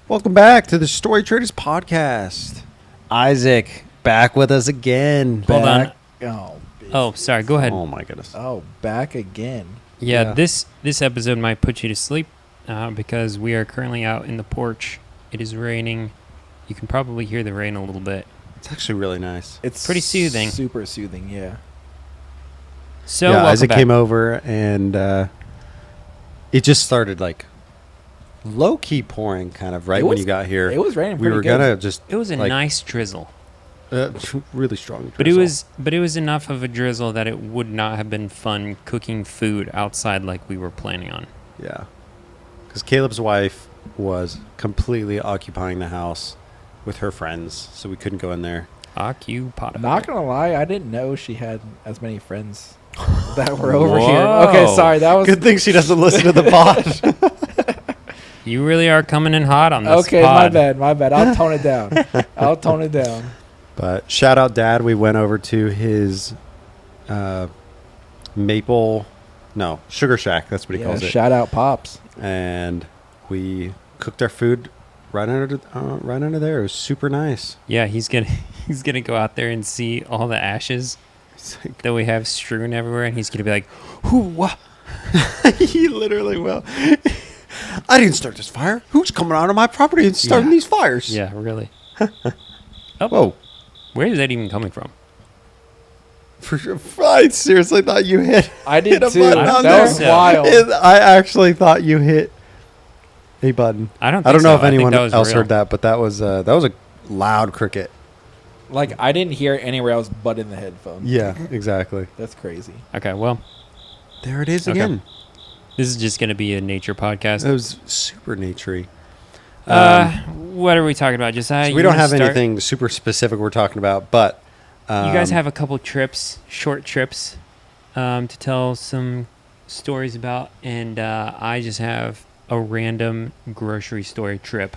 Welcome back to the Story Traders podcast. Isaac, back with us again. Hold on. Back- Oh, sorry. Go ahead. Oh my goodness. Oh, back again. Yeah, Yeah. this episode might put you to sleep because we are currently out in the porch. It is raining. You can probably hear the rain a little bit. It's actually really nice. It's Pretty soothing. Super soothing, yeah. So yeah, welcome Isaac back. came over and it just started like low key pouring kind of right It when was- you got here. It was raining we pretty were good. gonna just It was a like, nice drizzle, really strong. but it drizzle. was enough of a drizzle that it would not have been fun cooking food outside like we were planning on. Yeah. Because Caleb's wife was completely occupying the house with her friends, so we couldn't go in there. Occupied. Not gonna lie, I didn't know she had as many friends that were over here. Whoa. Okay, sorry, that was Good thing she doesn't listen to the pod. You really are coming in hot on this okay. pod. My bad. I'll tone it down. I'll tone it down. But shout out Dad. We went over to his Sugar Shack. That's what he Yeah, calls it. shout out Pops. And we cooked our food right under there. It was super nice. Yeah, he's gonna go out there and see all the ashes It's like, that we have strewn everywhere, and he's gonna be like, "Who? What?" he literally will. I didn't start this fire. Who's coming out of my property and starting Yeah. these fires? Yeah, really. Whoa. Where is that even coming from? For sure. I seriously thought you hit. I did hit a too. button on That there. was So- wild. I actually thought you hit a button. I don't. I don't think know so. if I think anyone that was else real. heard that, but that was a loud cricket. Like I didn't hear it anywhere else but in the headphones. Yeah, exactly. That's crazy. Okay, well, There it is Okay. again. this is just gonna be a nature podcast. It was super naturey. What are we talking about? Josiah, So you we don't wanna have start? anything super specific we're talking about, but You guys have a couple trips, short trips, to tell some stories about, and I just have a random grocery store trip.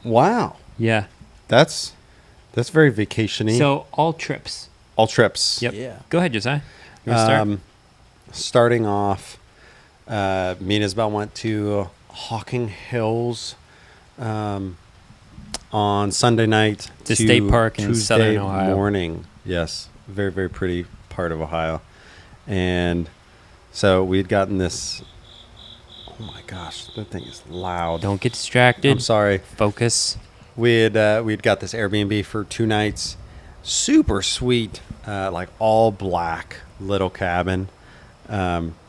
wow. Yeah. That's very vacationy. So all trips. All trips. Yep. Yeah. Go ahead, Josiah. You want to start? Starting off, me and Isabel went to Hocking Hills on Sunday night. It's a to state park in Tuesday southern Ohio. morning. Yes, very very pretty part of Ohio, and so we had gotten this. Oh my gosh, that thing is loud. Don't get distracted. I'm sorry. Focus. We'd got this Airbnb for 2 nights. Super sweet, like all black little cabin,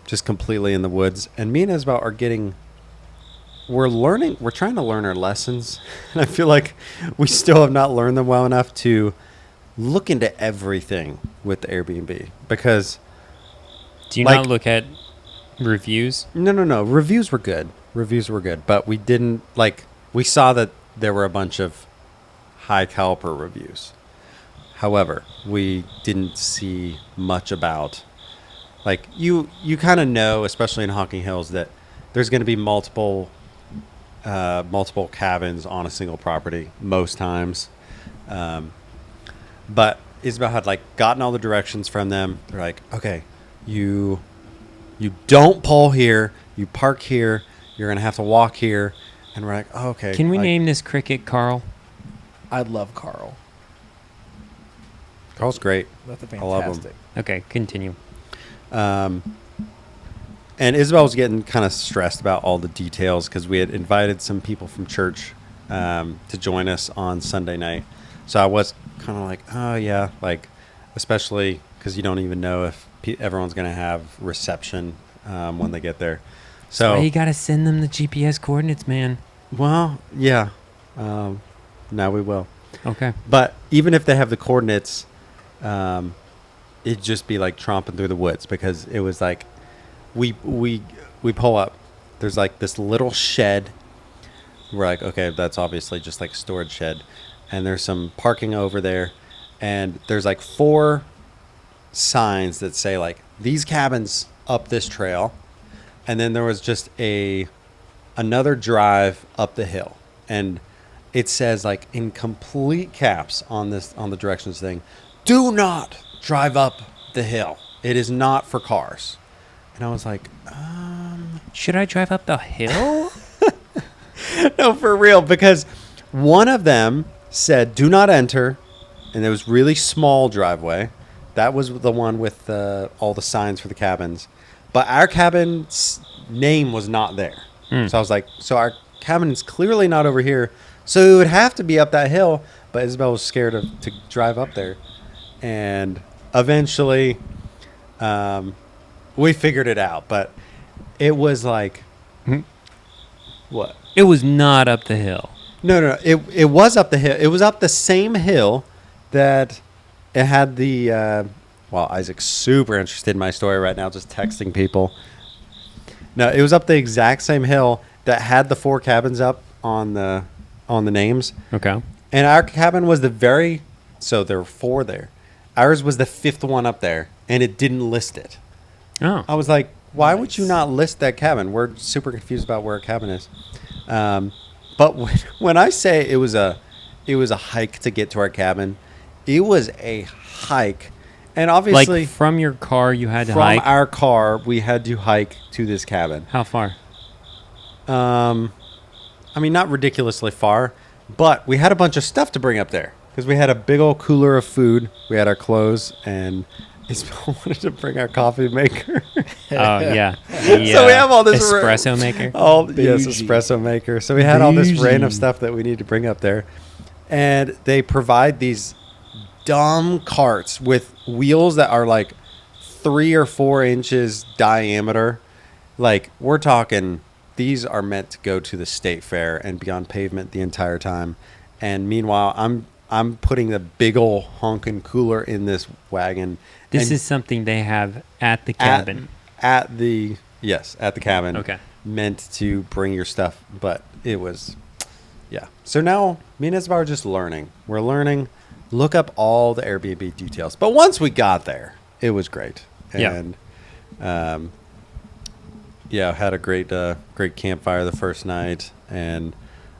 just completely in the woods. And me and Isabel are getting. We're trying to learn our lessons, and I feel like we still have not learned them well enough to look into everything with the Airbnb because Do you Like- not look at reviews? no reviews were good, but we didn't like we saw that there were a bunch of high caliber reviews. However, we didn't see much about like you kind of know, especially in Hocking Hills, that there's going to be multiple cabins on a single property most times. But Isabel had like gotten all the directions from them. They're like, okay, you don't pull here, you park here, you're gonna have to walk here, and we're like, oh, okay. Can we like, name this cricket Carl? I love Carl. Carl's great. That's a I love him. fantastic. Okay, continue. And Isabel was getting kind of stressed about all the details because we had invited some people from church to join us on Sunday night. So I was kind of like, oh, yeah, like, especially because you don't even know if everyone's going to have reception when they get there. So, Why you gotta send them the GPS coordinates, man. well, yeah, now we will. Okay. But even if they have the coordinates, it'd just be like tromping through the woods because it was like we pull up. There's like this little shed. We're like, okay, that's obviously just like a storage shed. And there's some parking over there. And there's like 4 signs that say like these cabins up this trail. And then there was just another drive up the hill. And it says like in complete caps on the directions thing, do not drive up the hill. It is not for cars. And I was like, Should I drive up the hill? No, for real, because one of them said, "Do not enter," and it was really small driveway. That was the one with all the signs for the cabins, but our cabin's name was not there. So I was like, "So our cabin is clearly not over here. So it would have to be up that hill." But Isabel was scared to drive up there, and eventually, we figured it out. But it was like, what? It was not up the hill. No. It was up the hill. It was up the same hill that it had the. Well, Isaac's super interested in my story right now, just texting people. No, it was up the exact same hill that had the 4 cabins up on the names, Okay. and our cabin was the very. So there were 4 there. Ours was the 5th one up there, and it didn't list it. Oh. I was like, why would Nice. you not list that cabin? We're super confused about where a cabin is. But when I say it was a hike to get to our cabin, it was a hike. And obviously, Like from your car, you had to from hike. our car, we had to hike to this cabin. How far? I mean, not ridiculously far, but we had a bunch of stuff to bring up there because we had a big old cooler of food. We had our clothes, and Isabel wanted to bring our coffee maker. Oh yeah. So we have all this espresso maker. Yes, Bougie. espresso maker. So we had all this random Bougie. stuff that we need to bring up there, and they provide these dumb carts with wheels that are like 3 or 4 inches diameter. Like, we're talking, these are meant to go to the state fair and be on pavement the entire time. And meanwhile, I'm putting the big old honking cooler in this wagon. This and is something they have at the cabin. at the cabin. Okay. Meant to bring your stuff, but it was, yeah. So now me and Isabel are just learning. We're learning. Look up all the Airbnb details. But once we got there, it was great. Yeah. And had a great campfire the first night, and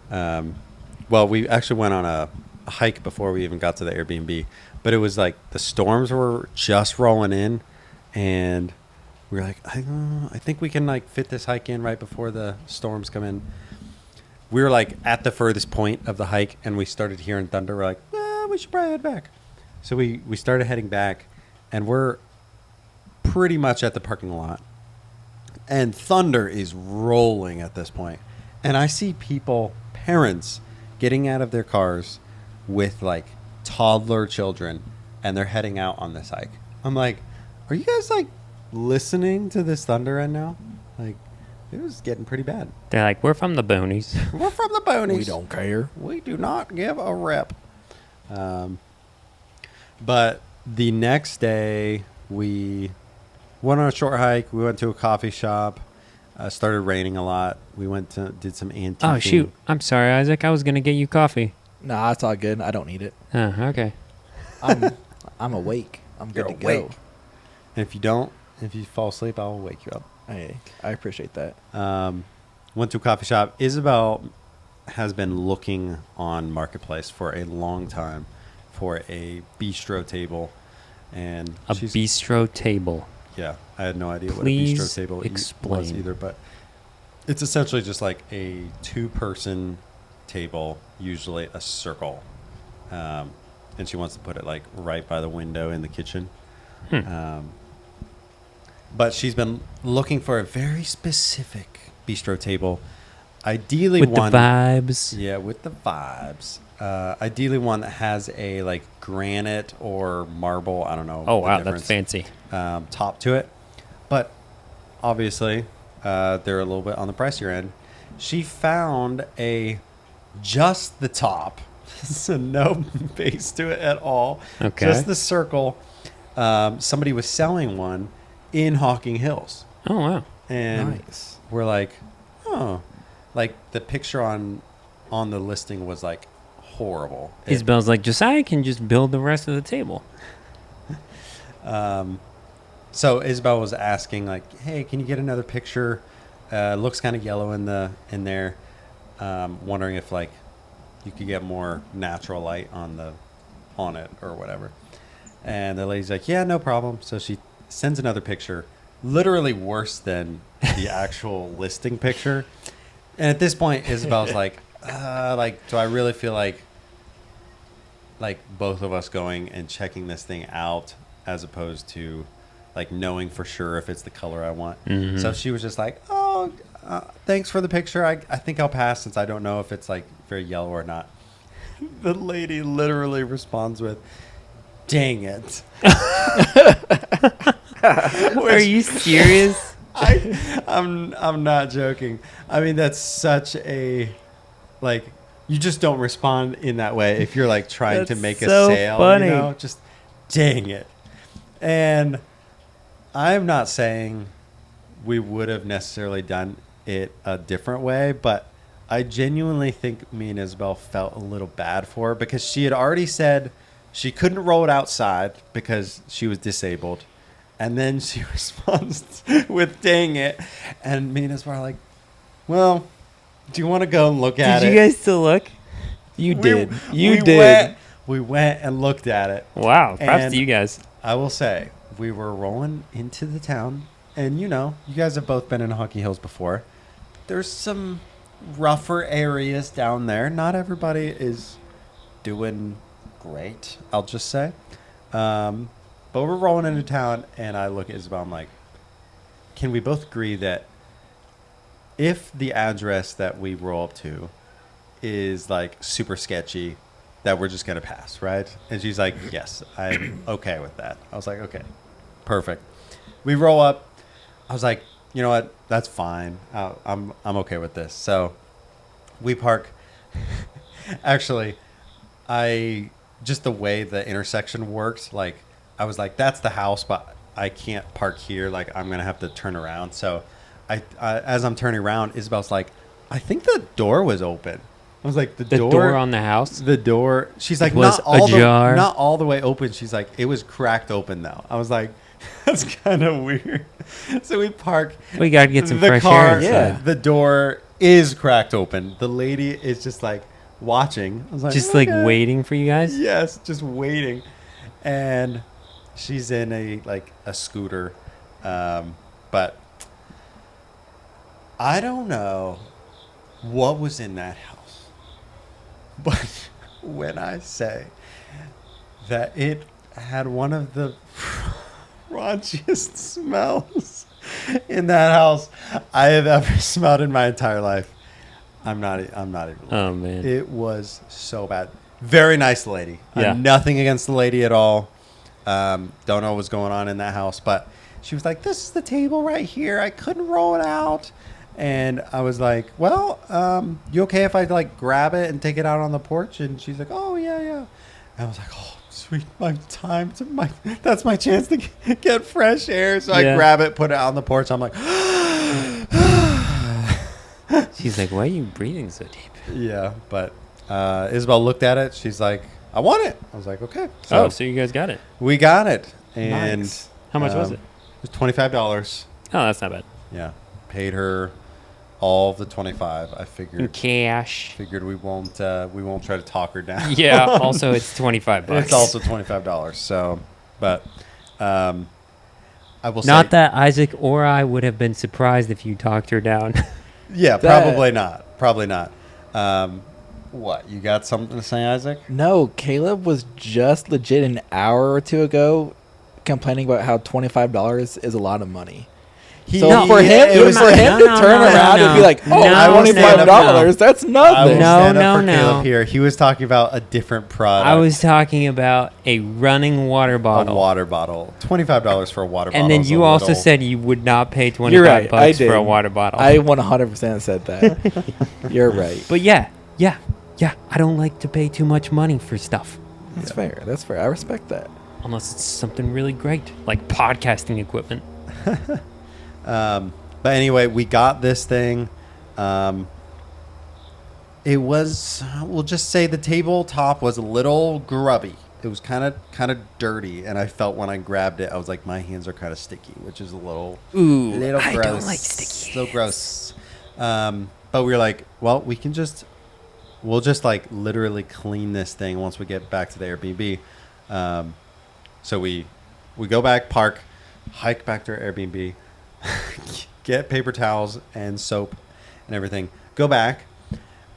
well, we actually went on a hike before we even got to the Airbnb. But it was like the storms were just rolling in, and we were like, I think we can like fit this hike in right before the storms come in. We were like at the furthest point of the hike, and we started hearing thunder. We're like, we should probably head back. So we started heading back, and we're pretty much at the parking lot. And thunder is rolling at this point. And I see people, parents, getting out of their cars with like toddler children, and they're heading out on this hike. I'm like, are you guys like listening to this thunder right now? Like, it was getting pretty bad. They're like, we're from the boonies. We're from the Bonies. We don't care. We do not give a rip. But the next day, we went on a short hike. We went to a coffee shop. Started raining a lot. We did some antiquing. Oh shoot! I'm sorry, Isaac. I was gonna get you coffee. Nah, it's all good. I don't need it. Oh, okay. I'm awake. I'm good You're to awake. go. And if you fall asleep, I'll wake you up. Hey, I appreciate that. Went to a coffee shop. Isabel has been looking on Marketplace for a long time for a bistro table, and A bistro table. Yeah, I had no idea Please what a bistro table was explain. either, but it's essentially just like a 2-person table, usually a circle, and she wants to put it like right by the window in the kitchen. But she's been looking for a very specific bistro table, ideally With one the vibes. Yeah, with the vibes. Ideally one that has a like granite or marble. I don't know. Oh the wow, difference, that's fancy. top to it, but obviously they're a little bit on the pricier end. She found just the top, so no base to it at all. Okay. Just the circle. Somebody was selling one in Hocking Hills, Oh wow. and Nice. we're like, oh, like the picture on the listing was like horrible. Isabel's like, Josiah can just build the rest of the table. So Isabel was asking like, hey, can you get another picture? Looks kind of yellow in there. Wondering if like you could get more natural light on it or whatever. And the lady's like, yeah, no problem. So she sends another picture, literally worse than the actual listing picture. And at this point, Isabel's like, do I really feel like both of us going and checking this thing out as opposed to like knowing for sure if it's the color I want. Mhm. So she was just like, oh, thanks for the picture. I think I'll pass since I don't know if it's like very yellow or not. The lady literally responds with, dang it. Are you serious? I'm not joking. I mean, that's such a, like, you just don't respond in that way if you're like trying to That's make so a sale, funny. you know, just dang it. And I'm not saying we would have necessarily done it a different way, but I genuinely think me and Isabel felt a little bad for her because she had already said she couldn't roll it outside because she was disabled. And then she responds with dang it. And me and Isabel are like, well, do you want to go and look at it? Did you guys still look? You We- did. You we did. we went and looked at it. Wow, props And to you guys. I will say, we were rolling into the town. And, you know, you guys have both been in Hockey Hills before. There's some rougher areas down there. Not everybody is doing great, I'll just say. But we're rolling into town, and I look at Isabel. I'm like, can we both agree that if the address that we roll up to is like super sketchy, that we're just gonna pass, right? And she's like, yes, I'm okay with that. I was like, okay, perfect. We roll up. I was like, you know what? That's fine. I'm okay with this. So we park. Actually, just the way the intersection works, like I was like, that's the house, but I can't park here. Like I'm gonna have to turn around. So I as I'm turning around, Isabel's like, I think the door was open. I was like, The door on the house. the door. She's like, was not all ajar. not all the way open. She's like, it was cracked open though. I was like, that's kind of weird. So we park. We gotta get some the fresh car, air inside. Yeah. The door is cracked open. The lady is just like watching. I was like, Just like okay. waiting for you guys. Yes, just waiting. And she's in a scooter. But I don't know what was in that house. But when I say that it had one of the raunchiest smells in that house I have ever smelled in my entire life, I'm not even lying. Oh man. It was so bad. Very nice lady. Yeah. Nothing against the lady at all. Don't know what's going on in that house, but she was like, this is the table right here. I couldn't roll it out. And I was like, well, you okay if I like grab it and take it out on the porch? And she's like, oh yeah, yeah. And I was like, oh sweet, that's my chance to get fresh air. So I Yeah. grab it, put it out on the porch. I'm like, She's like, why are you breathing so deep? yeah. But Isabel looked at it. She's like, I want it. I was like, okay. So, So you guys got it. we got it. And Nice. How much was it? It was $25. Oh, that's not bad. Yeah. Paid her all of the 25. I In figured cash. we won't try to talk her down. Yeah. Also, it's $25. It's also $25. So, but I will Not say, that Isaac or I would have been surprised if you talked her down. yeah, that- probably not. Probably not. What, you got something to say, Isaac? No, Caleb was just legit an hour or two ago complaining about how $25 is a lot of money. So for him, it was for like, him to turn around and be like, "Oh, No, $25, that's I will nothing." No, stand up no, for no. Caleb here. He was talking about a different product. I was talking about a running water a bottle. water bottle. $25 for a water bottle. And then is you a also little- said you would not pay 25 You're right, I bucks for a did. water bottle. I 100% said that. You're right. But yeah, I don't like to pay too much money for stuff. That's fair. That's fair. I respect that. Unless it's something really great, like podcasting equipment. But anyway, we got this thing. It was, we'll just say the tabletop was a little grubby. It was kind of dirty, and I felt when I grabbed it, I was like, my hands are kind of sticky, which is a little Ooh, gross. I don't like sticky So gross. But we were like, well, we'll just like literally clean this thing once we get back to the Airbnb. So we go back, park, hike back to our Airbnb, get paper towels and soap and everything, Go back.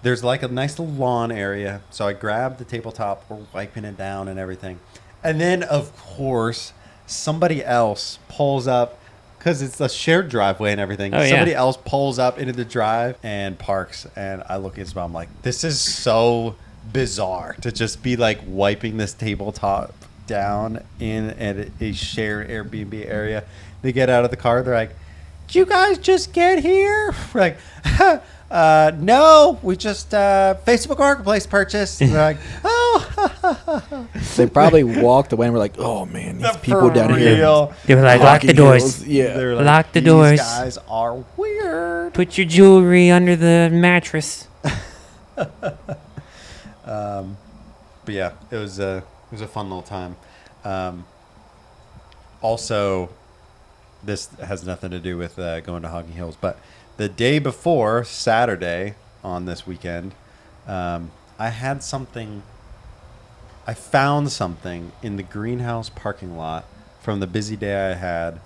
There's like a nice little lawn area. So I grabbed the tabletop. We're wiping it down and everything. And then, of course, somebody else pulls up because it's a shared driveway and everything. Oh, yeah. Somebody else pulls up into the drive and parks. And I look at his mom like, this is so bizarre to just be like wiping this tabletop down in at a shared Airbnb area. They get out of the car. They're like, did you guys just get here? We're like, no, we just Facebook Marketplace purchased. And they're like, oh. They probably walked away and were like, "Oh man, these people down here." They were like, lock the Rocking doors. Hills. Yeah. They're like, Lock the these doors. guys are weird. Put your jewelry under the mattress. But yeah, it was a fun little time. Also, this has nothing to do with going to Hoggy Hills, but the day before Saturday on this weekend, I found something in the greenhouse parking lot from the busy day I had.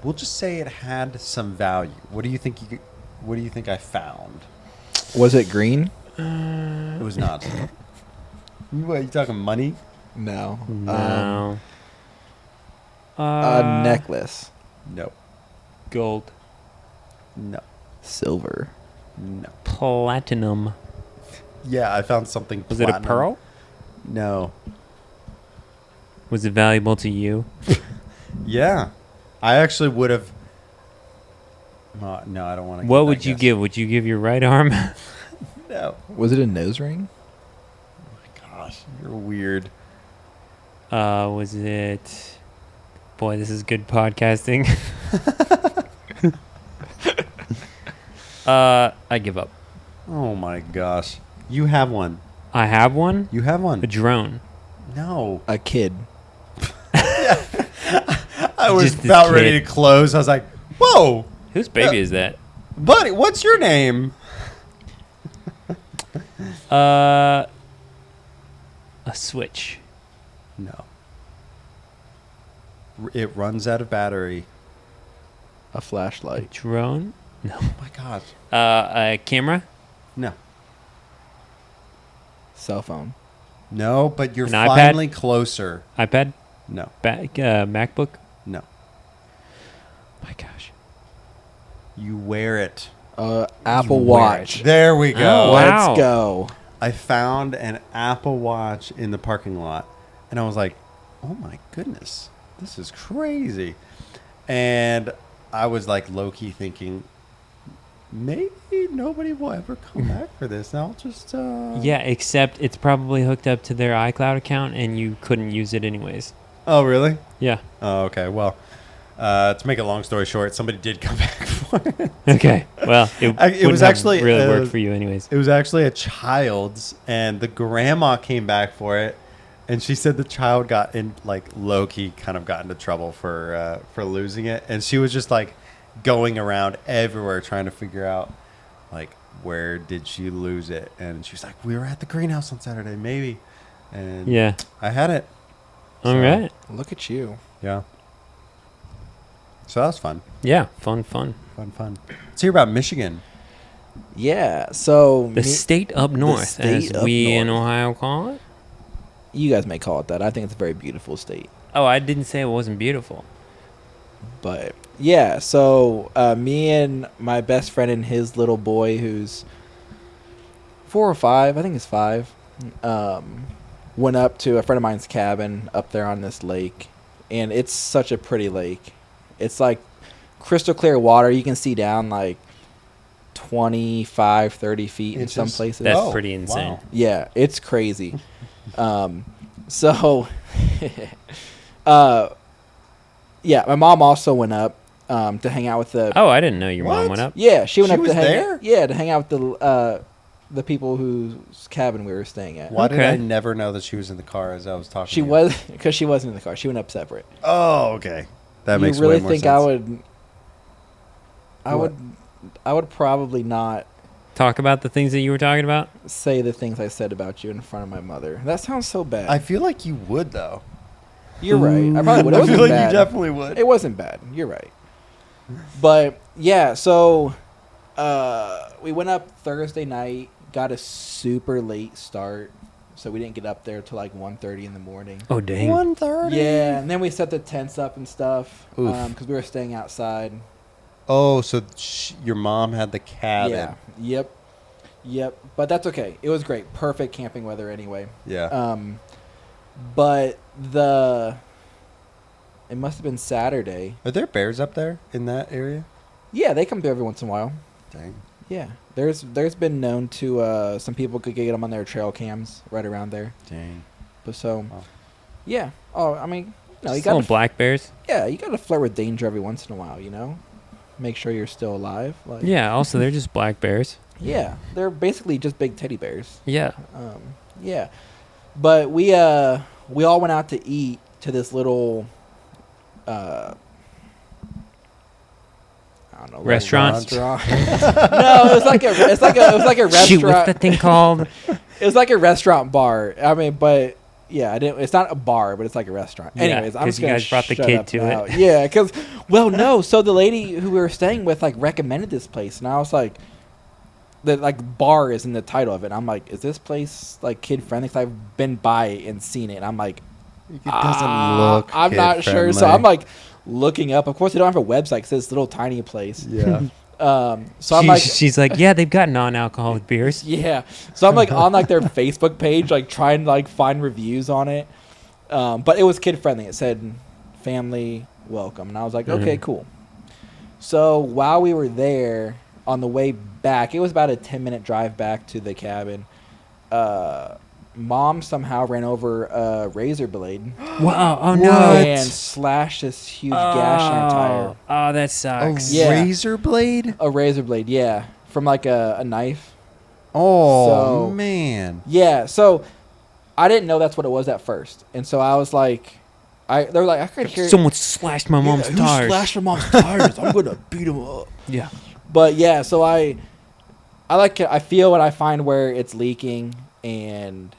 We'll just say it had some value. What do you think I found? Was it green? It was not. What, you talking money? No. No. A necklace. No. Gold. No. Silver. No. Platinum. Yeah, I found something. Was it a platinum. pearl? No. Was it valuable to you? Yeah. I actually would have. No, I don't want to. What would you give? Would you give your right arm? No. Was it a nose ring? Oh my gosh, you're weird. Was it? Boy, this is good podcasting. I give up. Oh my gosh, you have one. I have one. You have A one. drone. No. A kid. I was Just this about ready kid. to close. I was like, "Whoa, Whose baby is that? buddy, what's your name?" A Switch. No. It runs out of battery. A A flashlight. drone. Oh my gosh. A camera. No. Cell phone. No, but you're An iPad? finally closer. iPad. No. MacBook. No. My gosh. You wear it. Apple You wear Watch. There we go. Oh, wow. Let's go. I found an Apple Watch in the parking lot, and I was like, "Oh my goodness, this is crazy!" And I was like low-key thinking, maybe nobody will ever come back for this. And I'll just Yeah, except it's probably hooked up to their iCloud account, and you couldn't use it anyways. Oh, really? Yeah. Oh, okay. Well, to make a long story short, somebody did come back for it. Okay. Well, it It was wouldn't have actually, really worked for you anyways. It was actually a child's, and the grandma came back for it, and she said the child got in, like, low key, kind of got into trouble for losing it, and she was just like going around everywhere trying to figure out, like, where did she lose it, and she was like, we were at the greenhouse on Saturday, maybe, and Yeah. I had it. All So, right. Look at you. Yeah. So that was fun. Yeah. Fun. Fun. Let's hear about Michigan. Yeah. So The state up north, state as up we in north. Ohio call it. you guys may call it that. I think it's a very beautiful state. Oh, I didn't say it wasn't beautiful. But yeah, so me and my best friend and his little boy, who's 4 or 5, I think it's 5, went up to a friend of mine's cabin up there on this lake, and it's such a pretty lake. It's like crystal clear water. You can see down like 25, 30 feet in some Inches? places. That's pretty insane. Wow. Yeah, it's crazy. So, yeah, my mom also went up to hang out with the. Oh, I didn't know your mom What? went up. Yeah, she went She up was to hang. there? Yeah, to hang out with the people whose cabin we were staying at. Why did Okay. I never know that she was in the car as I was talking? She to you? was because she wasn't in the car. She went up separate. Oh, okay. That you makes really way more think sense. I What? would probably not Talk about the things that you were talking about. say the things I said about you in front of my mother. That sounds so bad. I feel like you would though. You're right. I probably would. It I wasn't feel like bad. you definitely would. It wasn't bad. You're right. But yeah, so we went up Thursday night, got a super late start, so we didn't get up there till like 1:30 in the morning. Oh dang. 1:30. Yeah, and then we set the tents up and stuff Oof. because we were staying outside. Oh, so your mom had the cabin. Yeah. Yep. But that's okay. It was great. Perfect camping weather anyway. Yeah. But it must have been Saturday. Are there bears up there in that area? Yeah, they come through every once in a while. Dang. Yeah, there's been known to some people could get them on their trail cams right around there. Dang. But so, Wow. yeah. Oh, I mean, you Just got little black bears. yeah, you got to flirt with danger every once in a while. Make sure you're still alive. Like, Yeah. Also, they're just black bears. yeah, they're basically just big teddy bears. Yeah. Yeah, but we all went out to eat to this little I don't know, Restaurant? restaurant. No, it was like a restaurant. Shoot, what's that thing called? It was like a restaurant bar. I mean, but yeah, it's not a bar, but it's like a restaurant. Yeah, Anyways, I'm 'cause just you gonna guys brought the shut kid up to now. it. Yeah, because no. So the lady who we were staying with like recommended this place, and I was like, the like bar is in the title of it. I'm like, is this place like kid friendly? Because I've been by and seen it, and I'm like, It doesn't look. I'm not sure. So I'm like looking up. Of course, they don't have a website because it's this little tiny place. Yeah. So I'm like, She's like, yeah, they've got non-alcoholic beers. yeah. So I'm like on like their Facebook page, like trying to like find reviews on it. But it was kid friendly. It said family welcome, and I was like, okay, cool. So while we were there, on the way back, it was about a 10-minute drive back to the cabin. Mom somehow ran over a razor blade Wow. Oh no. What? and slashed this huge gash in her tire. Oh, that A sucks. Yeah. razor blade? A razor blade, yeah, from like a knife. Oh, So- man. Yeah, so I didn't know that's what it was at first, and so I was like, they were like, I could hear Someone slashed my mom's who tires. slashed her mom's tires? I'm gonna beat him up. Yeah. But yeah, so I feel when I find where it's leaking, and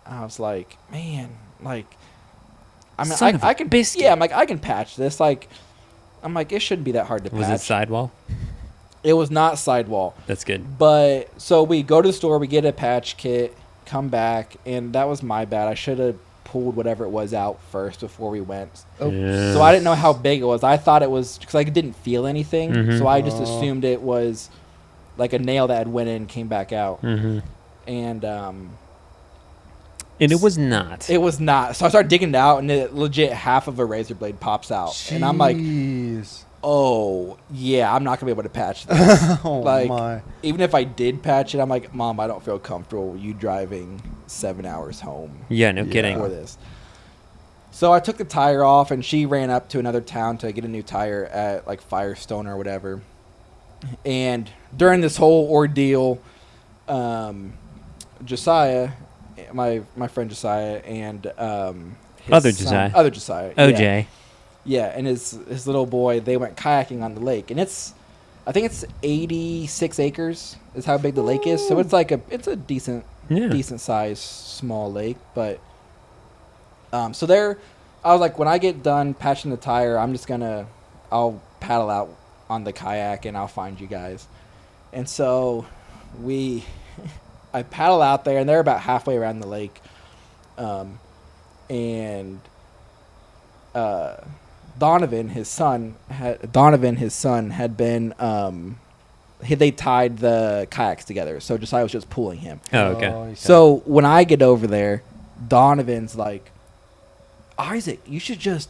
I was like, man, like, I mean, Son of a I can, biscuit. yeah, I'm like, I can patch this. Like, I'm like, it shouldn't be that hard to patch. Was it sidewall? It was not sidewall. That's good. But so we go to the store, we get a patch kit, come back, and that was my bad. I should have pulled whatever it was out first before we went. Yeah. So I didn't know how big it was. I thought it was because I didn't feel anything, Mhm. so I just Oh. assumed it was like a nail that had went in and came back out, Mm-hmm. and And it was not. it was not. So I started digging it out, and it legit half of a razor blade pops out, and I'm like, Jeez. oh yeah, I'm not gonna be able to patch this. Oh, like, my. even if I did patch it, I'm like, Mom, I don't feel comfortable with you driving 7 hours home Yeah, no Yeah. kidding. for this. So I took the tire off, and she ran up to another town to get a new tire at like Firestone or whatever. And during this whole ordeal, Josiah, my friend Josiah, and his Other son- Josiah. other Josiah, OJ. yeah, and his little boy, they went kayaking on the lake, and I think it's 86 acres is how big the lake is. So it's like it's a decent Yeah. sized small lake, but so there, I was like, when I get done patching the tire, I'll paddle out on the kayak and I'll find you guys. And so I paddle out there, and they're about halfway around the lake, and Donovan, his son, had been they tied the kayaks together, so Josiah was just pulling him. Oh, okay. So when I get over there, Donovan's like, Isaac, you should just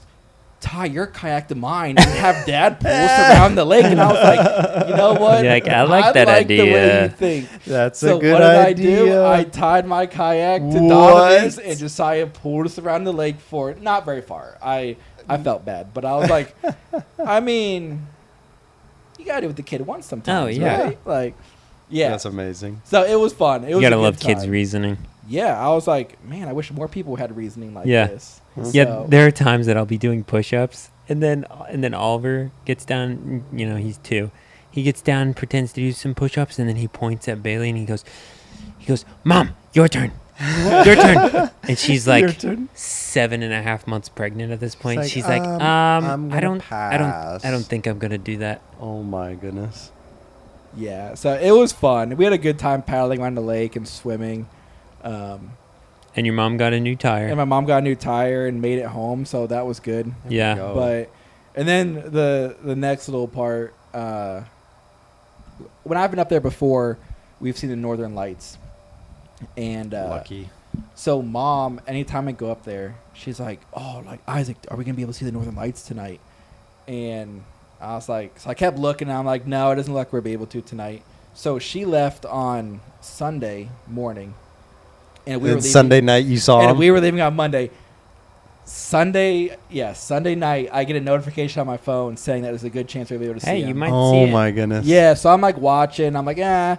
tie your kayak to mine and have Dad pull us around the lake. And I was like, you know what? You're like, I like that the way idea. you think. That's So a good what did idea. I do? I tied my kayak to What? Donovan's, and Josiah pulled us around the lake for not very far. I felt bad, but I was like, I mean, you gotta do what the kid wants sometimes. Oh, yeah. right? Like, yeah. That's amazing. So it was fun. It You was gotta a good love kids' time. reasoning. Yeah, I was like, man, I wish more people had reasoning like Yeah. this. Yeah, So- there are times that I'll be doing push-ups, and then Oliver gets down. You know, he's 2. He gets down, pretends to do some push-ups, and then he points at Bailey and he goes, "Mom, your turn, your turn." And she's like Your turn? 7.5 months pregnant at this point. like, She's like, I'm I gonna don't pass." think I'm gonna do that. Oh my goodness. Yeah, so it was fun. We had a good time paddling around the lake and swimming. Um, And your mom got a new tire. and my mom got a new tire and made it home, so that was good. Yeah. go. But and then the next little part, when I've been up there before, we've seen the Northern Lights, and Lucky. so mom, anytime I go up there, she's like, "Oh, like Isaac, are we gonna be able to see the Northern Lights tonight?" And I was like, so I kept looking. And I'm like, no, it doesn't look like we'll be able to tonight. So she left on Sunday morning, and we were And leaving, Sunday night you saw and him? we were leaving on Monday. Sunday night, I get a notification on my phone saying that there's a good chance we'll be able to Hey, see you him. might see Oh it. my goodness. Yeah, so I'm like watching. I'm like, it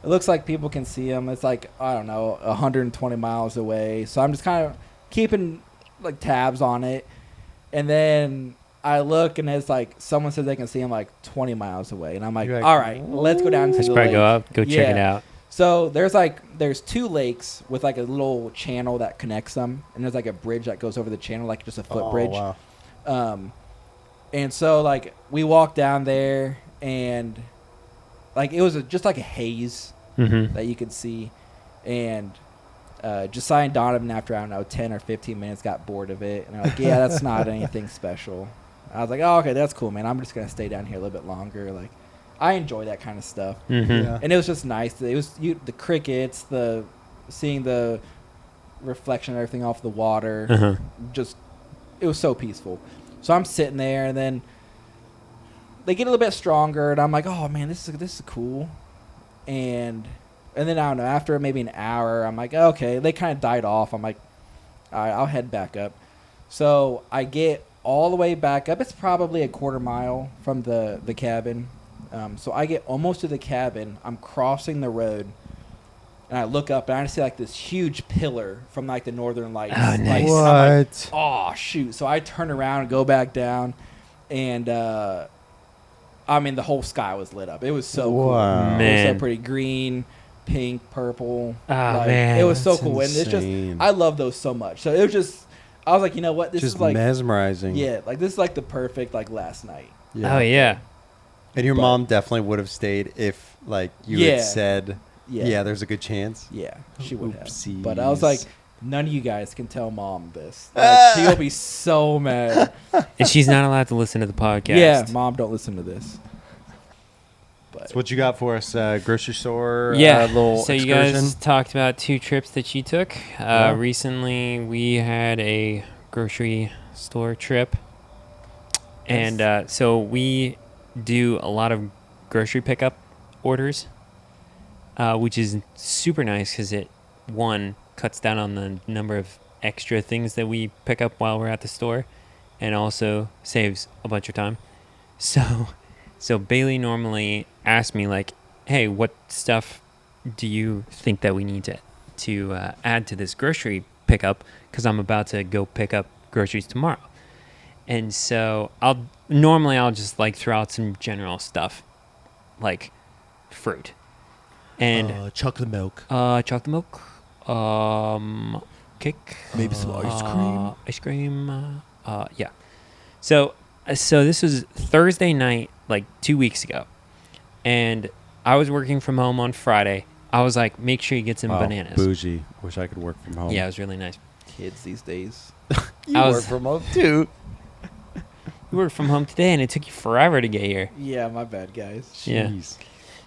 looks like people can see him. It's like, I don't know, 120 miles away. So I'm just kind of keeping like tabs on it. And then I look and it's like someone says they can see him like 20 miles away. And I'm like, You're like, all right, let's go down to I the should probably lake. go up, go check it Yeah. out. So there's two lakes with like a little channel that connects them. And there's like a bridge that goes over the channel, like just a footbridge. Oh, wow. And so like we walked down there and like it was just like a haze Mm-hmm. that you could see, and Josiah and Donovan, after I don't know 10 or 15 minutes, got bored of it, and they're like, "Yeah, that's not anything special." I was like, "Oh, okay, that's cool, man. I'm just gonna stay down here a little bit longer." Like, I enjoy that kind of stuff, Mm-hmm. Yeah. and it was just nice. It was the crickets, seeing the reflection of everything off the water. Uh-huh. Just it was so peaceful. So I'm sitting there, and then they get a little bit stronger, and I'm like, "Oh man, this is cool." And then I don't know, after maybe an hour, I'm like, okay, they kind of died off. I'm like, all right, I'll head back up. So I get all the way back up. It's probably a quarter mile from the cabin. So I get almost to the cabin. I'm crossing the road, and I look up, and I see like this huge pillar from like the Northern Lights. Oh, nice. Like, and I'm like, What? oh shoot. So I turn around and go back down, and I mean the whole sky was lit up. It was so cool. Wow. It was Man. so pretty, green, pink, purple. Oh, man. It was so That's cool. And it's just insane. I love those so much. So it was just I was like, you know what, this Just is like mesmerizing. like this is like the perfect like last night. Oh, yeah. And your But- mom definitely would have stayed if, like, you Yeah. had said, Yeah. yeah, there's a good chance. Yeah, she would have. Oopsies. But I was like, none of you guys can tell mom this. Like, she'll be so mad. And she's not allowed to listen to the podcast. Yeah, mom, don't listen to this. But So what you got for us? Grocery store? Yeah. Little So you excursion? guys talked about 2 trips that you took. Yeah. Recently, we had a grocery store trip. And so we do a lot of grocery pickup orders, which is super nice because it, one, cuts down on the number of extra things that we pick up while we're at the store, and also saves a bunch of time. So Bailey normally asks me, like, hey, what stuff do you think that we need to add to this grocery pickup? Because I'm about to go pick up groceries tomorrow. And so I'll just like throw out some general stuff, like fruit and chocolate milk. chocolate milk, cake, Maybe some ice cream. ice cream. Yeah. So this was Thursday night, like 2 weeks ago, and I was working from home on Friday. I was like, make sure you get some Wow, bananas. Bougie. Wish I could work from home. Yeah, it was really nice. kids these days. You I was- work from home too. We worked from home today, and it took you forever to get here. Yeah, my bad, guys. Yeah. Jeez.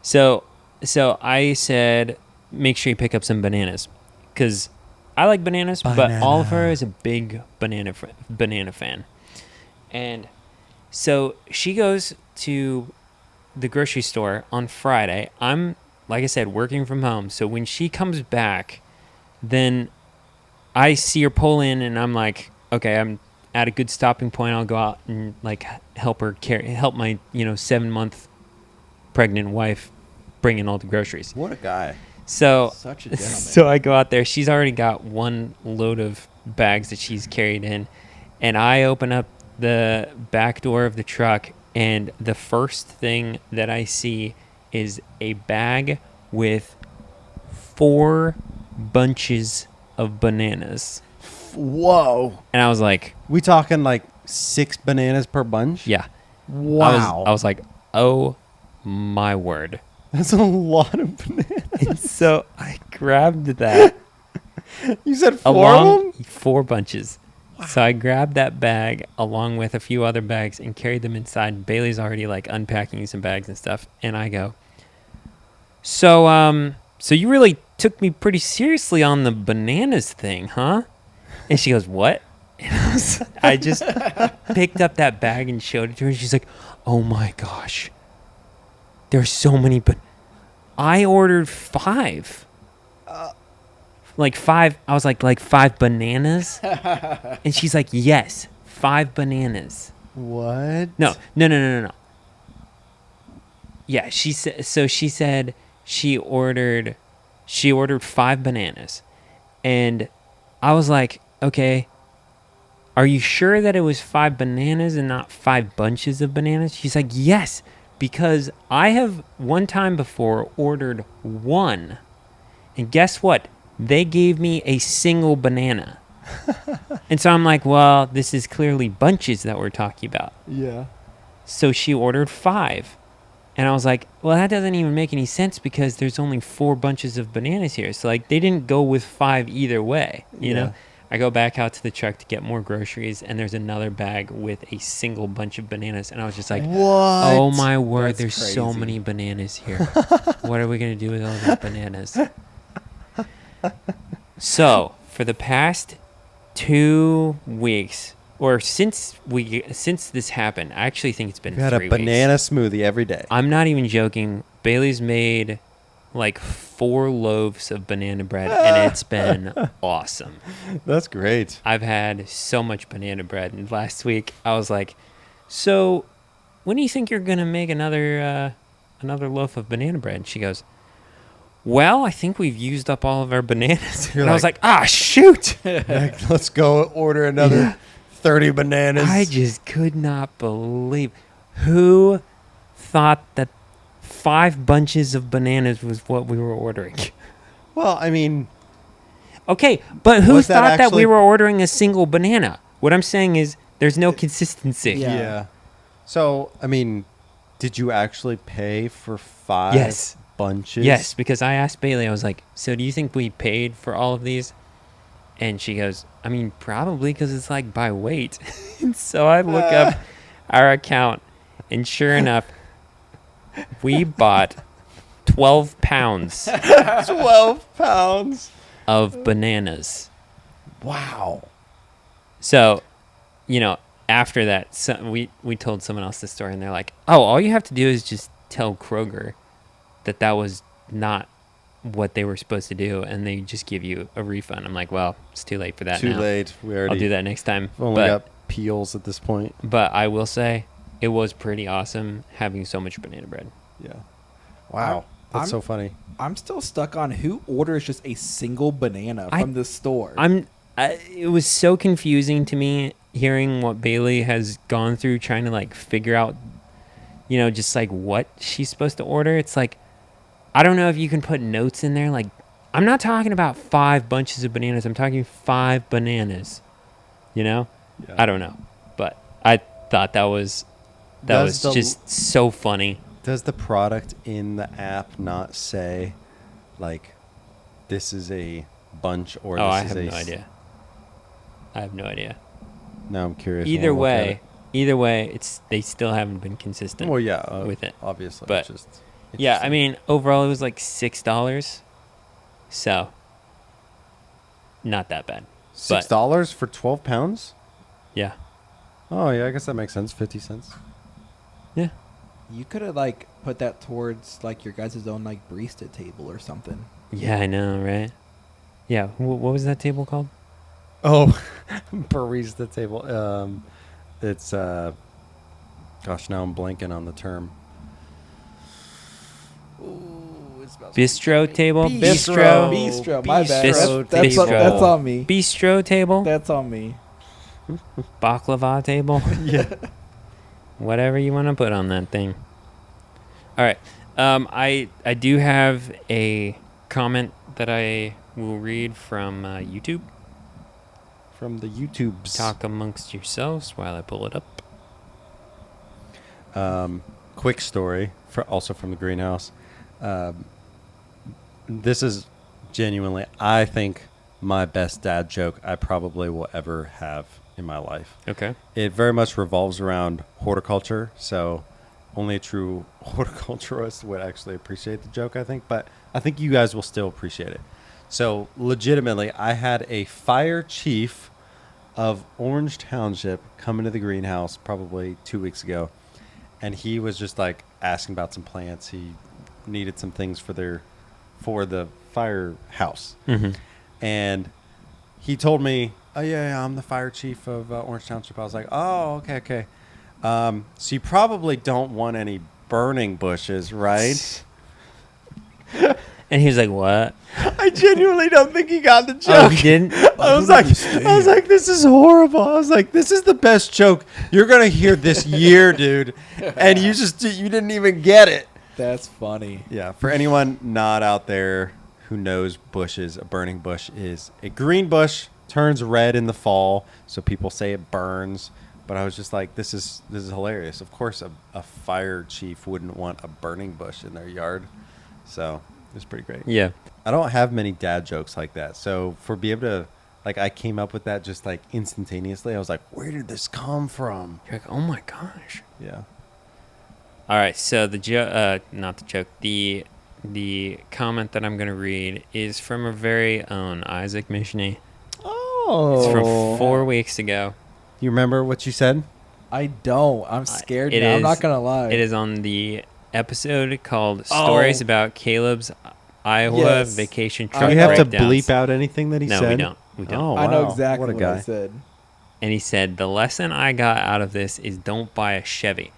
So I said, make sure you pick up some bananas, because I like bananas, but Oliver is a big banana fan, and so she goes to the grocery store on Friday. I'm, like I said, working from home, so when she comes back, then I see her pull in, and I'm like, okay, I'm at a good stopping point. I'll go out and like help my 7-month pregnant wife bring in all the groceries. What a guy. So Such a gentleman. so I go out there. She's already got one load of bags that she's carried in, and I open up the back door of the truck, and the first thing that I see is a bag with 4 bunches of bananas. Whoa. And I was like, We talking like 6 bananas per bunch? yeah. Wow. I was like, oh my word. That's a lot of bananas. And so I grabbed that You said 4 of along them? 4 bunches. So I grabbed that bag along with a few other bags and carried them inside. Bailey's already like unpacking some bags and stuff, and I go, so you really took me pretty seriously on the bananas thing, huh? And she goes, what? And I just picked up that bag and showed it to her. And she's like, oh my gosh, there's so many, but I ordered 5. Like 5, I was like 5 bananas? And she's like, yes, 5 bananas. What? No. Yeah, she said she ordered 5 bananas. And I was like, okay, are you sure that it was 5 bananas and not 5 bunches of bananas? She's like, yes, because I have one time before ordered 1. And guess what? They gave me a single banana. And so I'm like, well, this is clearly bunches that we're talking about. Yeah. So she ordered 5. And I was like, well, that doesn't even make any sense because there's only 4 bunches of bananas here. So, like, they didn't go with 5 either way, you know? I go back out to the truck to get more groceries, and there's another bag with a single bunch of bananas. And I was just like, What? oh, my word, That's there's so crazy. many bananas here. What are we going to do with all these bananas? So, for the past 2 weeks, or since this happened, I actually think it's been We had 3 a weeks. banana smoothie every day. I'm not even joking. Bailey's made like 4 loaves of banana bread, and it's been awesome. That's great. I've had so much banana bread. And last week, I was like, so when do you think you're going to make another loaf of banana bread? And she goes, well, I think we've used up all of our bananas. You're And I was like, like, ah, shoot. Like, let's go order another 30 bananas. I just could not believe who thought that 5 bunches of bananas was what we were ordering. Well, I mean, Okay, but who Was that thought that we actually- were ordering a single banana? What I'm saying is there's no consistency. Yeah. yeah. So, I mean, did you actually pay for 5 Yes. bunches? Yes, because I asked Bailey, I was like, so do you think we paid for all of these? And she goes, I mean, probably because it's like by weight. And so I look up our account, and sure enough, we bought 12 pounds 12 pounds. of bananas. Wow. So, you know, after that, we told someone else this story, and they're like, oh, all you have to do is just tell Kroger that was not what they were supposed to do, and they just give you a refund. I'm like, well, it's too late for that Too now. late. We already I'll do that next time. We've only got peels at this point. But I will say, it was pretty awesome having so much banana bread. Yeah. Wow. That's I'm- so funny. I'm still stuck on who orders just a single banana I- from the store. It was so confusing to me hearing what Bailey has gone through trying to like figure out, you know, just like what she's supposed to order. It's like, I don't know if you can put notes in there. Like, I'm not talking about 5 bunches of bananas. I'm talking 5 bananas, you know? Yeah. I don't know, but I thought that was Does the- just so funny. Does the product in the app not say, like, this is a bunch or Oh, this I is have a no idea. I have no idea. Now I'm curious. I Either wanna look at either way, they still haven't been consistent. it. Well, yeah. with it. Obviously. But, it's just Yeah, I interesting. mean, overall it was like $6. So, not that bad. But, $6 for 12 pounds? yeah. Oh, yeah. I guess that makes sense. 50 cents. Yeah. You could have like put that towards like your guys' own like barista table or something. Yeah, I know, right? Yeah, what was that table called? Oh, barista table. It's gosh, now I'm blanking on the term. Bistro table? Bistro. Bistro, my bad. Bistro. That's Bistro. on me. Bistro table? That's on me. Baklava table? Yeah. Whatever you want to put on that thing. All right. I do have a comment that I will read from YouTube. From the YouTubes. Talk amongst yourselves while I pull it up. Quick story, also from the greenhouse. This is genuinely, I think, my best dad joke I probably will ever have in my life. Okay. It very much revolves around horticulture, so only a true horticulturist would actually appreciate the joke, I think, but I think you guys will still appreciate it. So, legitimately, I had a fire chief of Orange Township come into the greenhouse probably 2 weeks ago, and he was just like asking about some plants. He needed some things for the firehouse. Mm-hmm. And he told me, "Oh yeah, I'm the fire chief of Orange Township." I was like, "Oh, okay. So you probably don't want any burning bushes, right?" And he was like, "What?" I genuinely don't think he got the Oh, joke. he didn't. I was like, "This is horrible." I was like, "This is the best joke you're gonna hear this year, dude," and you didn't even get it. That's funny. Yeah, for anyone not out there who knows bushes, a burning bush is a green bush, turns red in the fall, so people say it burns. But I was just like, this is hilarious. Of course, a fire chief wouldn't want a burning bush in their yard. So it was pretty great. Yeah. I don't have many dad jokes like that. So for be able to, like, I came up with that just like instantaneously. I was like, where did this come from? You're like, oh my gosh. Yeah. All right. So the joke, not the joke, the comment that I'm gonna read is from our very own Isaac Mishny. Oh. It's from 4 weeks ago. You remember what you said? I don't. I'm scared It now. I'm is- not gonna lie. It is on the episode called "Stories About Caleb's Iowa Yes. Vacation Do Truck Do we have to Breakdowns." bleep out anything that he No, said? we don't. We don't. Oh, I know wow. exactly What what, a guy. I said. And he said, "The lesson I got out of this is don't buy a Chevy."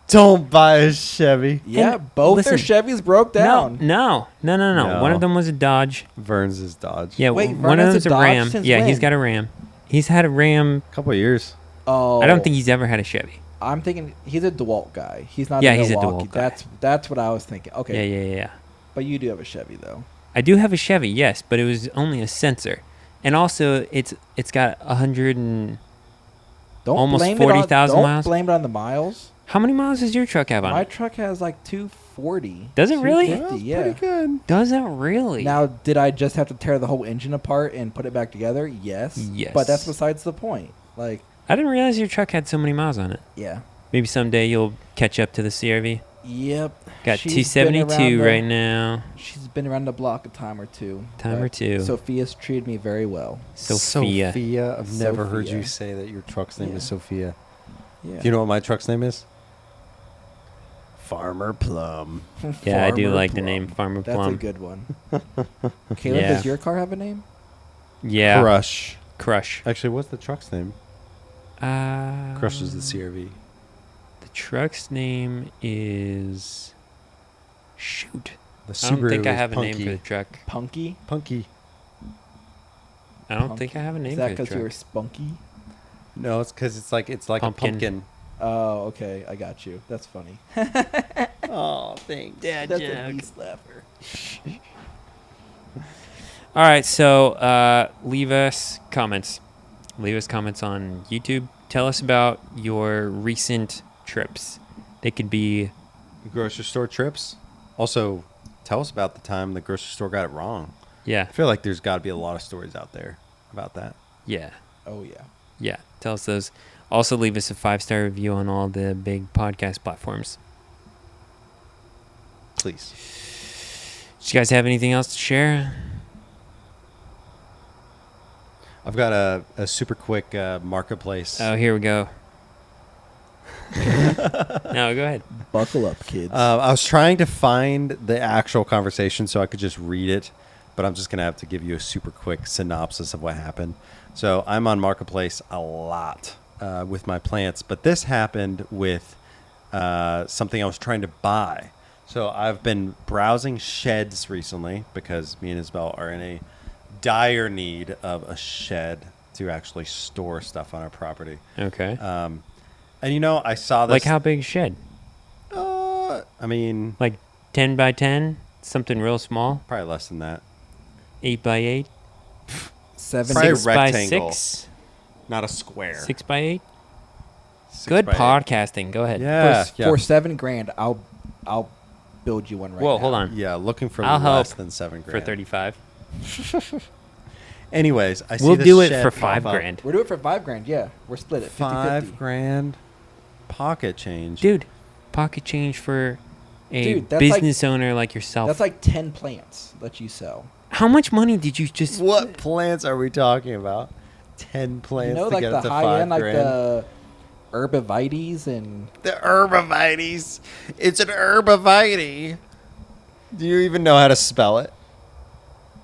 Don't buy a Chevy. Yeah, And both their listen, Chevys broke down. No. No. One of them was a Dodge. Vern's is Dodge. Yeah, Wait, one Vern of has them's a a Dodge Ram. since Yeah, he's when? got a Ram. He's had a Ram. A couple of years. Oh, I don't think he's ever had a Chevy. I'm thinking he's a DeWalt guy. He's not. Yeah, a he's a Milwaukee. DeWalt guy. That's what I was thinking. Okay, Yeah. but you do have a Chevy though. I do have a Chevy, yes, but it was only a sensor, and also it's got 100 and Don't Almost blame 40,000 Don't miles? blame it on the miles. how many miles does your truck have on My it? truck has like 240. Does it really? 250, That's yeah. pretty good. Does it really? Now, did I just have to tear the whole engine apart and put it back together? Yes. Yes. But that's besides the point. Like, I didn't realize your truck had so many miles on it. yeah. Maybe someday you'll catch up to the CRV. Yep. Got She's been 272 around right now. She's been around the block a time or two. Time or but two. Sophia's treated me very well. Sophia. Sophia. I've never heard Sophia. you say that your truck's name is Yeah. Sophia. Yeah. Do you know what my truck's name is? Farmer Plum. Yeah, I do Farmer like the Plum. name Farmer That's Plum. a good one. Caleb, Yeah. does your car have a name? Yeah. Crush. Crush. Actually, what's the truck's name? Crush is the CRV. The truck's name is. Shoot. The I don't Subaru think I is have a name Punky. for the truck. Punky? Punky. I don't Punky? think I have a name Is that for the because you were truck. spunky? No, it's because it's like Pumpkin. a pumpkin. Oh, okay. I got you. That's funny. Oh, thanks. Dad That's joke. a knee slapper. All right, so leave us comments. Leave us comments on YouTube. Tell us about your recent trips. They could be Grocery store trips. Also, tell us about the time the grocery store got it wrong. yeah, I feel like there's got to be a lot of stories out there about that. yeah, Oh, yeah. yeah. Tell us those. Also, leave us a 5-star review on all the big podcast platforms. Please. Do you guys have anything else to share? I've got a super quick marketplace. Oh, here we go. No, go ahead. Buckle up, kids. I was trying to find the actual conversation so I could just read it, but I'm just going to have to give you a super quick synopsis of what happened. So I'm on Marketplace a lot with my plants, but this happened with something I was trying to buy. So I've been browsing sheds recently because me and Isabel are in a dire need of a shed to actually store stuff on our property. Okay. And you know, I saw this. Like how big a shed? I mean, Like 10 by 10? Something real small? probably less than that. 8 by 8? 7 Probably 6 by rectangle. 6? Not a square. 6 by 8? 6 Good by 8. podcasting. Go ahead. Yeah, for $7 grand, I'll build you one right Whoa, now. hold on. Yeah, looking for I'll less help than $7,000 For 35. Anyways, I see We'll this do it shed for pop up. $5,000. We're doing it for $5,000. Yeah, we're split it 50-50. $5,000 pocket change. Dude, pocket change for a Dude, that's like- business owner like yourself. That's like 10 plants that you sell. How much money did you just... What plants are we talking about? 10 plants You know, to like get the up to high end, like $5,000. the herbivites and The herbivites. It's an herbivite. Do you even know how to spell it?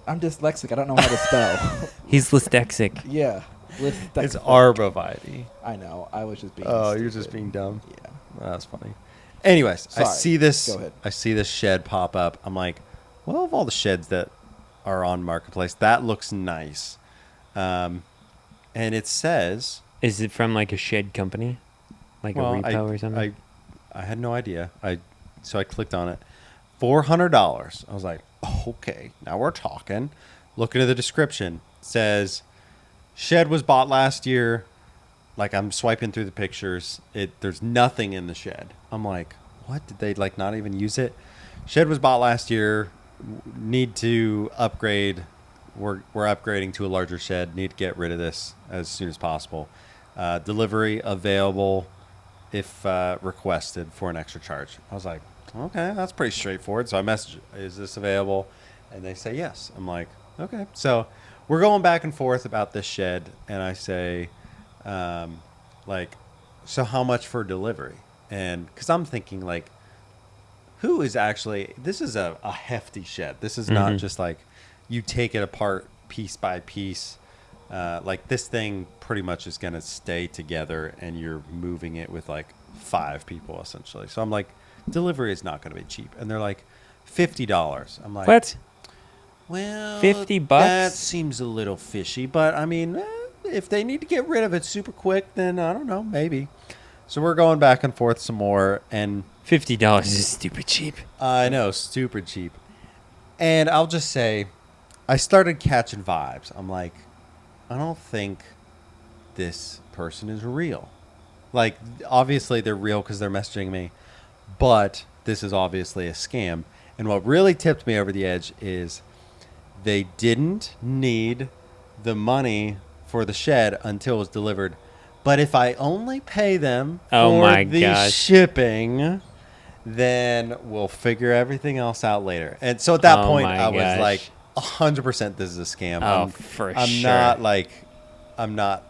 I'm dyslexic. I don't know how to spell. He's dyslexic. Yeah. It's arbivite. I know. I was just being. Oh, you're stupid. just being dumb. Yeah. That's funny. Anyways, I Sorry. see this. Go ahead. I see this shed pop up. I'm like, well, of all the sheds that are on Marketplace, that looks nice. And it says, Is it from like a shed company? Like well, a repo or something? I had no idea. So I clicked on it. $400. I was like, okay, now we're talking. Looking at the description, it says shed was bought last year. Like I'm swiping through the pictures. There's nothing in the shed. I'm like, what? Did they like not even use it? Shed was bought last year. Need to upgrade. We're upgrading to a larger shed. Need to get rid of this as soon as possible. Delivery available if requested for an extra charge. I was like, okay, that's pretty straightforward. So I message, is this available? And they say yes. I'm like, okay. So we're going back and forth about this shed, and I say, like, so how much for delivery? And because I'm thinking, like, who is actually, this is a hefty shed. This is not just like you take it apart piece by piece. Like this thing pretty much is going to stay together, and you're moving it with like 5 people essentially. So I'm like, delivery is not going to be cheap. And they're like, $50. I'm like, what? well, $50? That seems a little fishy, but I mean, if they need to get rid of it super quick, then I don't know, maybe. So we're going back and forth some more, and $50 is stupid cheap. I know, stupid cheap. And I'll just say, I started catching vibes. I'm like, I don't think this person is real. Like, obviously they're real because they're messaging me, but this is obviously a scam. And what really tipped me over the edge is they didn't need the money for the shed until it was delivered. But if I only pay them Oh for my the gosh. shipping, then we'll figure everything else out later. And so at that Oh point, my I was gosh. like, 100% this is a scam. Oh, for I'm sure. I'm not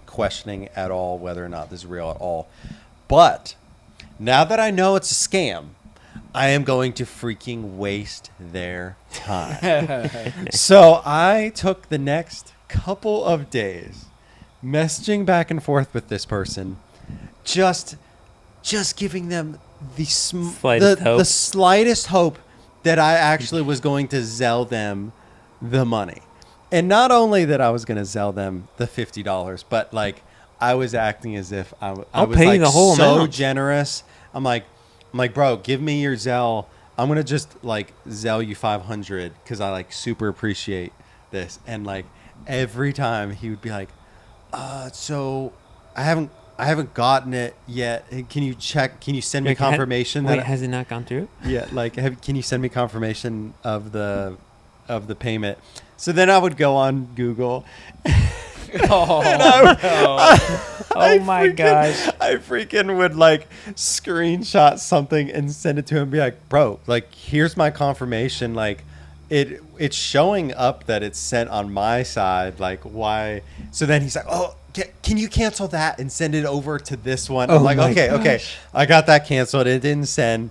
questioning at all whether or not this is real at all. But now that I know it's a scam, I am going to freaking waste their time. So I took the next couple of days messaging back and forth with this person, just giving them Slightest hope. the slightest hope that I actually was going to Zelle them the money. And not only that I was going to Zelle them the $50, but like I was acting as if I I'll was pay you like the whole so amount. generous. I'm like, bro, give me your Zelle. I'm going to just like Zelle you 500 because I like super appreciate this. And like every time he would be like, so I haven't gotten it yet. Can you check? Can you send me Wait, confirmation Wait, that has it not gone through? yeah, like can you send me confirmation of the payment? So then I would go on Google. Oh, Oh my gosh. I freaking would like screenshot something and send it to him and be like, bro, like here's my confirmation. Like it's showing up that it's sent on my side. Like why? So then he's like, oh, can you cancel that and send it over to this one? I'm Oh like, my okay, gosh. I got that canceled. It didn't send.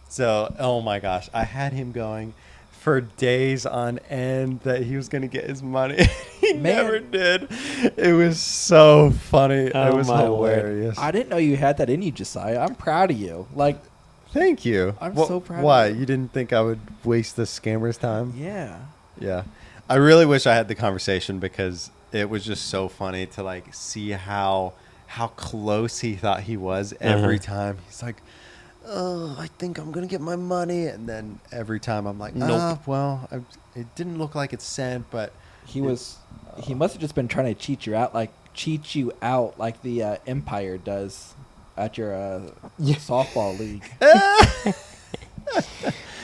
So, oh my gosh, I had him going for days on end that he was going to get his money. He Man. never did. It was so funny. Oh it was my word. hilarious. I didn't know you had that in you, Josiah. I'm proud of you. Like, Thank you. I'm so proud of Why? you. You didn't think I would waste the scammer's time? yeah. Yeah. I really wish I had the conversation because it was just so funny to like see how close he thought he was every time. He's like, oh, I think I'm going to get my money. And then every time I'm like, Nope. it didn't look like it's sent, but He must have just been trying to cheat you out like the Empire does at your softball league.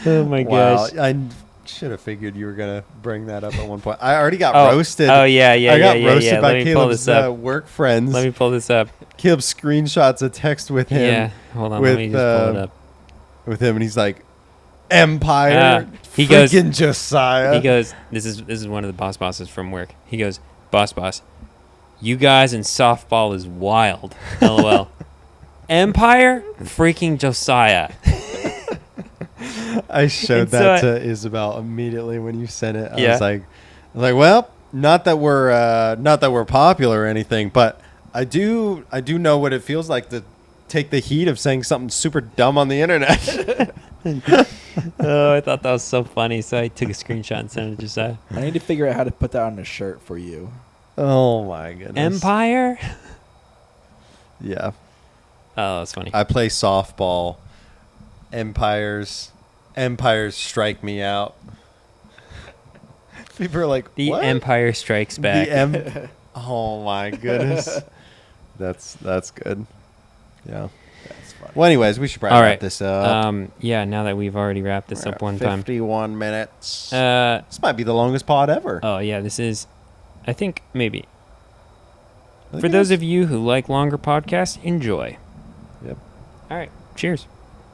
Oh my Wow, gosh. I should have figured you were gonna bring that up at one point. I already got Oh, roasted. oh, yeah, yeah, I got yeah, roasted yeah. by Let me pull Caleb's this up. work friends. Let me pull this up. Caleb screenshots a text with him. Yeah, hold on. with, Let me just pull it up. With him, and he's like, Empire. He goes- freaking Josiah. He goes, this is one of the bosses from work. He goes, boss, you guys in softball is wild. LOL. Empire, freaking Josiah. I showed And so that I- to Isabel immediately when you sent it. I Yeah. was like, well, not that we're popular or anything, but I do know what it feels like to take the heat of saying something super dumb on the internet. Oh, I thought that was so funny, so I took a screenshot and sent it to Josiah. I need to figure out how to put that on a shirt for you. Oh my goodness. Empire? Yeah. Oh, that's funny. I play softball. Empires strike me out. People are like, The what? Empire Strikes Back. Oh my goodness. That's good. Yeah. That's funny. Well, anyways, we should probably All wrap right. this up. Yeah, now that we've already wrapped this We're up at one time. 51 minutes. Uh, This might be the longest pod ever. oh, yeah, this is, I think, maybe. Look For at those us. of you who like longer podcasts, enjoy. Yep. All right. Cheers.